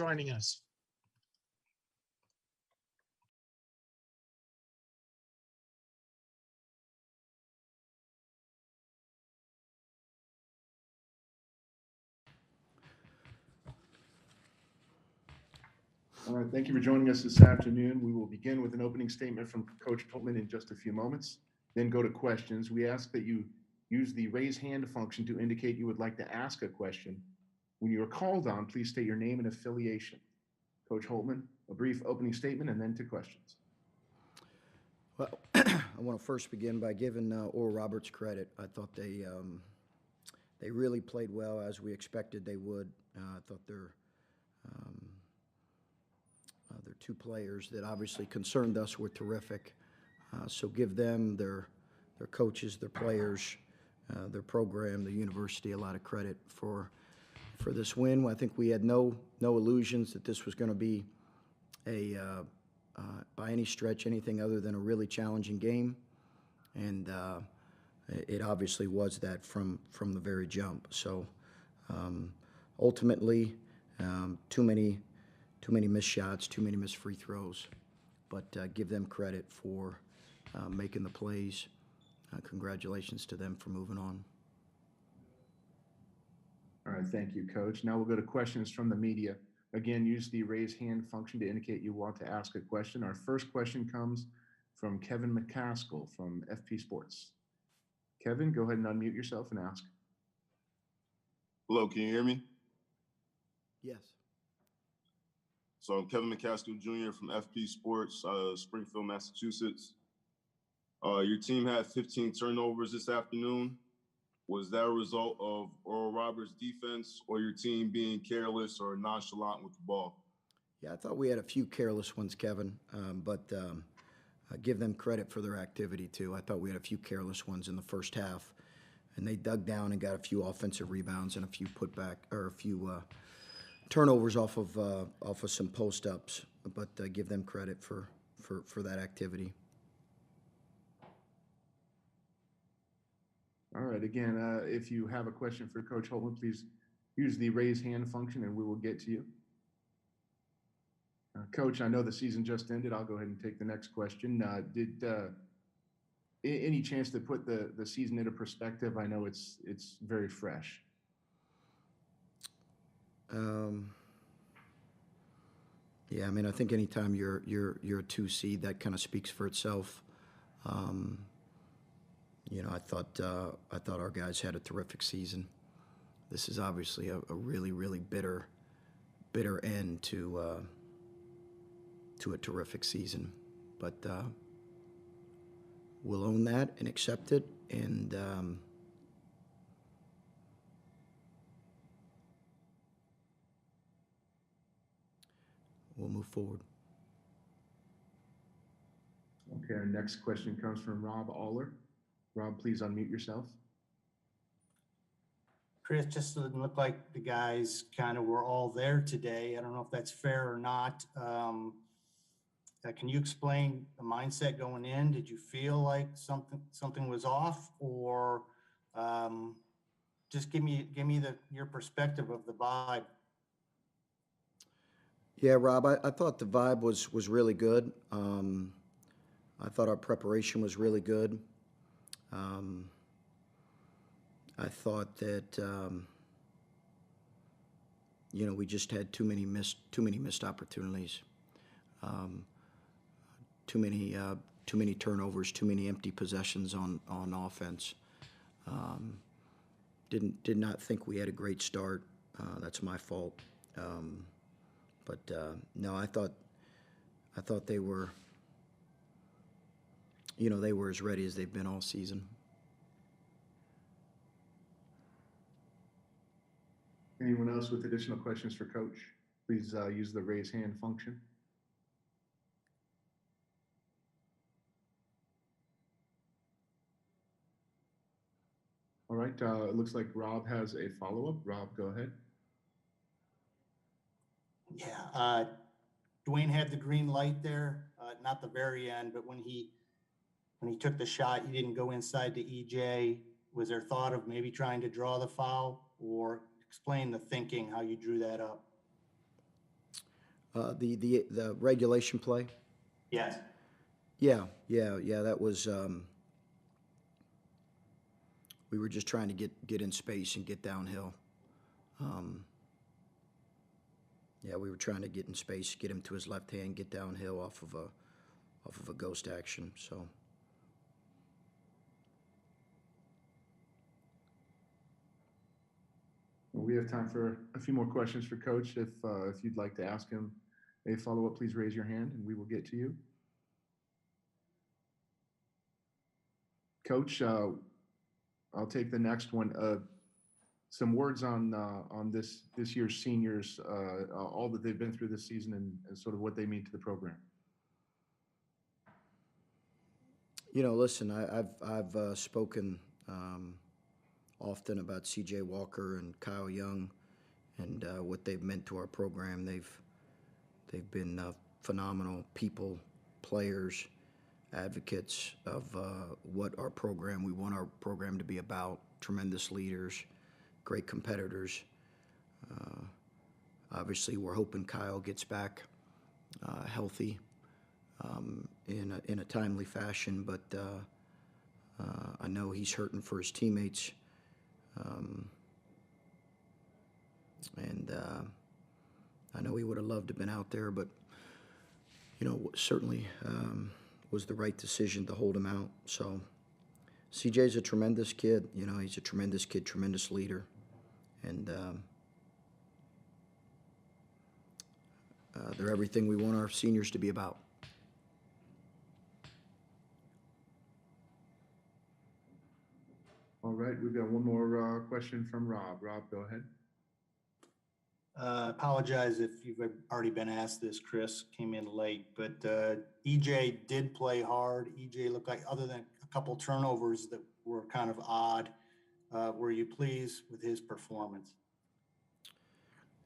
joining us. All right, thank you for joining us this afternoon. We will begin with an opening statement from Coach Holtman in just a few moments, then go to questions. We ask that you use the raise hand function to indicate you would like to ask a question. When you are called on, please state your name and affiliation. Coach Holtman, a brief opening statement and then to questions. Well, I want to first begin by giving Oral Roberts credit. I thought they really played well as we expected they would. I thought their two players that obviously concerned us were terrific. So give them, their coaches, their players, their program, the university, a lot of credit for this win. I think we had no illusions that this was going to be by any stretch anything other than a really challenging game, and it obviously was that from the very jump. So ultimately, too many missed shots, too many missed free throws, but give them credit for making the plays. Congratulations to them for moving on. All right, thank you, Coach. Now we'll go to questions from the media. Again, use the raise hand function to indicate you want to ask a question. Our first question comes from Kevin McCaskill from FP Sports. Kevin, go ahead and unmute yourself and ask. Hello, can you hear me? Yes. So I'm Kevin McCaskill Jr. from FP Sports, Springfield, Massachusetts. Your team had 15 turnovers this afternoon. Was that a result of Oral Roberts' defense or your team being careless or nonchalant with the ball? Yeah, I thought we had a few careless ones, Kevin, but I give them credit for their activity too. I thought we had a few careless ones in the first half, and they dug down and got a few offensive rebounds and a few putback or a few turnovers off of some post ups. But give them credit for that activity. All right, again, if you have a question for Coach Holtman, please use the raise hand function and we will get to you. Coach, I know the season just ended. I'll go ahead and take the next question. Did any chance to put the season into perspective? I know it's very fresh. Yeah, I mean, I think anytime you're a 2 seed, that kind of speaks for itself. You know, I thought our guys had a terrific season. This is obviously a really, really bitter end to a terrific season, but we'll own that and accept it, and we'll move forward. Okay, our next question comes from Rob Aller. Rob, please unmute yourself. Chris, just didn't look like the guys kind of were all there today. I don't know if that's fair or not. Can you explain the mindset going in? Did you feel like something was off, or just give me your perspective of the vibe? Yeah, Rob, I thought the vibe was really good. I thought our preparation was really good. I thought that you know, we just had too many missed opportunities, too many turnovers, too many empty possessions on offense. Did not think we had a great start. That's my fault. But no, I thought they were, you know, they were as ready as they've been all season. Anyone else with additional questions for Coach? Please use the raise hand function. All right, it looks like Rob has a follow-up. Rob, go ahead. Yeah, Dwayne had the green light there, not the very end, but when he took the shot, he didn't go inside to EJ. Was there thought of maybe trying to draw the foul, or explain the thinking, how you drew that up? The regulation play. Yes. Yeah. That was. We were just trying to get in space and get downhill. Yeah, we were trying to get in space, get him to his left hand, get downhill off of a ghost action. So. Well, we have time for a few more questions for Coach. If you'd like to ask him a follow-up, please raise your hand and we will get to you. Coach, I'll take the next one. Some words on this year's seniors, all that they've been through this season, and sort of what they mean to the program. Listen, I've spoken often about C.J. Walker and Kyle Young and what they've meant to our program. They've been phenomenal people, players, advocates of what our program, we want our program to be about, tremendous leaders, great competitors. Obviously, we're hoping Kyle gets back healthy in a timely fashion, but I know he's hurting for his teammates. And I know he would have loved to have been out there, but, certainly was the right decision to hold him out. So CJ's a tremendous kid. He's a tremendous kid, tremendous leader. And they're everything we want our seniors to be about. All right, we've got one more question from Rob. Rob, go ahead. Apologize if you've already been asked this, Chris, came in late, but EJ did play hard. EJ looked like, other than a couple turnovers that were kind of odd, were you pleased with his performance?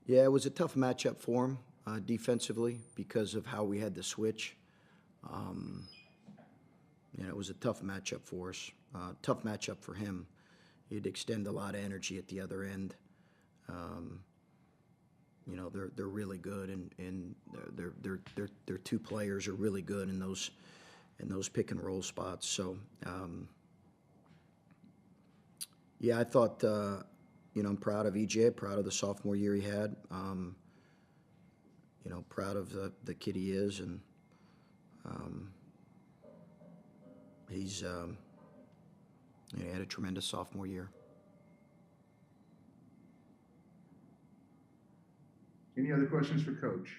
Yeah, it was a tough matchup for him defensively because of how we had to switch. It was a tough matchup for us, tough matchup for him. He'd extend a lot of energy at the other end. They're really good, and their two players are really good in those pick and roll spots. So, yeah, I thought I'm proud of EJ, proud of the sophomore year he had. Proud of the kid he is, and he's he had a tremendous sophomore year. Any other questions for Coach?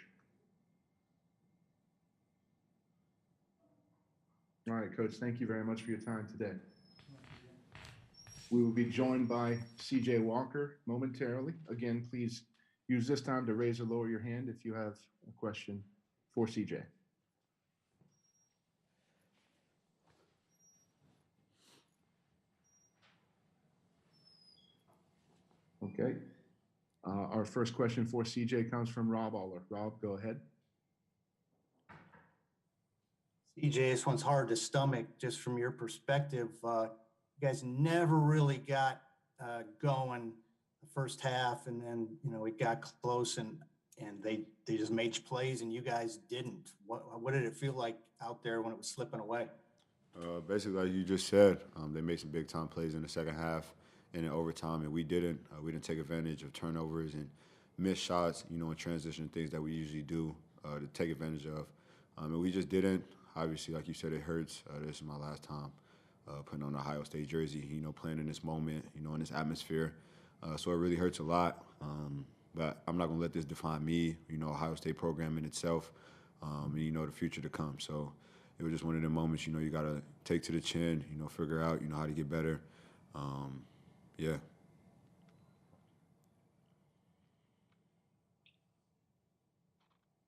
All right, Coach, thank you very much for your time today. We will be joined by C.J. Walker momentarily. Again, please use this time to raise or lower your hand if you have a question for C.J. Okay. Our first question for C.J. comes from Rob Aller. Rob, go ahead. CJ, this one's hard to stomach just from your perspective. You guys never really got going the first half, and then it got close, and they just made plays, and you guys didn't. What did it feel like out there when it was slipping away? Basically, like you just said, they made some big time plays in the second half and in overtime, and we didn't. We didn't take advantage of turnovers and missed shots, in transition, things that we usually do to take advantage of, and we just didn't. Obviously, like you said, it hurts. This is my last time putting on an Ohio State jersey, playing in this moment, in this atmosphere. So it really hurts a lot. But I'm not going to let this define me, Ohio State program in itself, and, the future to come. So it was just one of the moments, you got to take to the chin, figure out, how to get better. Yeah.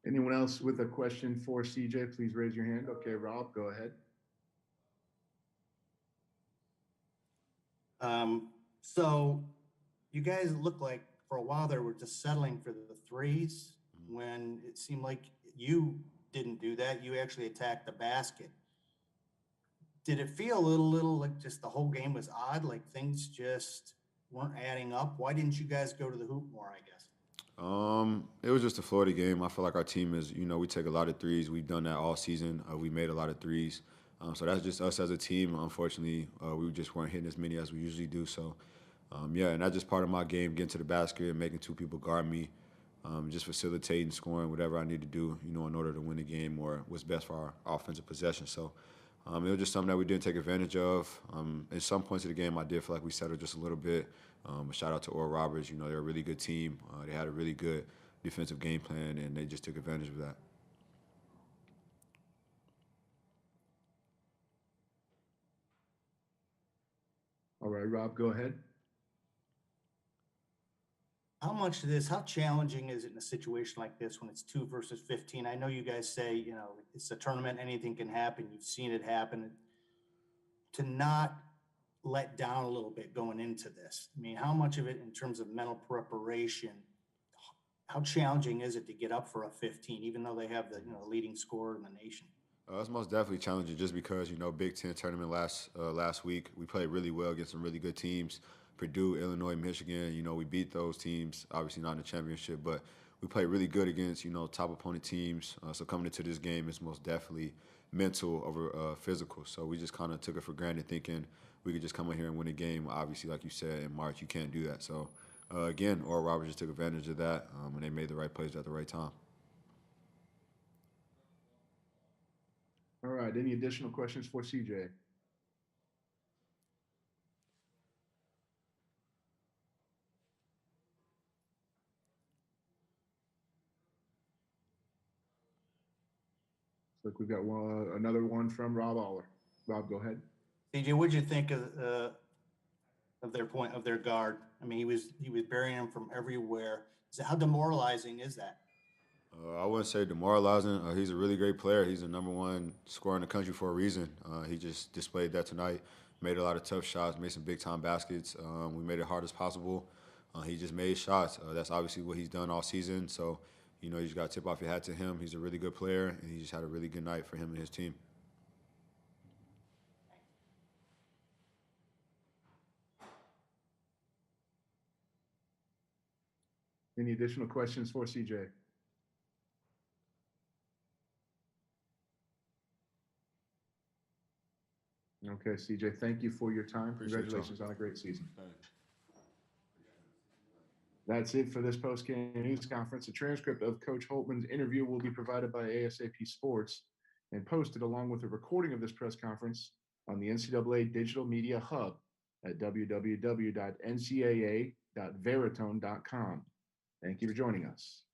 Anyone else with a question for CJ, please raise your hand. Okay, Rob, go ahead. So you guys look like for a while there were just settling for the threes when it seemed like you didn't do that. You actually attacked the basket. Did it feel a little like just the whole game was odd, like things just weren't adding up? Why didn't you guys go to the hoop more, I guess? It was just a Florida game. I feel like our team is, we take a lot of threes. We've done that all season. We made a lot of threes. So that's just us as a team. Unfortunately, we just weren't hitting as many as we usually do. So, yeah, and that's just part of my game, getting to the basket and making two people guard me, just facilitating, scoring, whatever I need to do, in order to win the game or what's best for our offensive possession. So it was just something that we didn't take advantage of. At some points of the game, I did feel like we settled just a little bit. A shout out to Oral Roberts. They're a really good team. They had a really good defensive game plan, and they just took advantage of that. All right, Rob, go ahead. How challenging is it in a situation like this when it's 2 versus 15? I know you guys say, it's a tournament, anything can happen. You've seen it happen. To not let down a little bit going into this. I mean, how much of it in terms of mental preparation, how challenging is it to get up for a 15, even though they have the, leading scorer in the nation? It's most definitely challenging just because, Big Ten tournament last week, we played really well against some really good teams. Purdue, Illinois, Michigan, we beat those teams, obviously not in the championship, but we played really good against, top opponent teams. So coming into this game, it's most definitely mental over physical. So we just kind of took it for granted thinking we could just come in here and win a game. Obviously, like you said, in March, you can't do that. So, again, Oral Roberts just took advantage of that, and they made the right plays at the right time. All right, any additional questions for CJ? Looks like we've got another one from Rob Aller. Rob, go ahead. CJ, what'd you think of their guard? I mean, he was burying him from everywhere. How demoralizing is that? I wouldn't say demoralizing. He's a really great player. He's the #1 scorer in the country for a reason. He just displayed that tonight. Made a lot of tough shots, made some big-time baskets. We made it hard as possible. He just made shots. That's obviously what he's done all season. So, you just got to tip off your hat to him. He's a really good player, and he just had a really good night for him and his team. Any additional questions for CJ? Okay, CJ, thank you for your time. Appreciate Congratulations on a great season. Thanks. That's it for this post-game news conference. A transcript of Coach Holtman's interview will be provided by ASAP Sports and posted along with a recording of this press conference on the NCAA Digital Media Hub at www.ncaa.veritone.com. Thank you for joining us.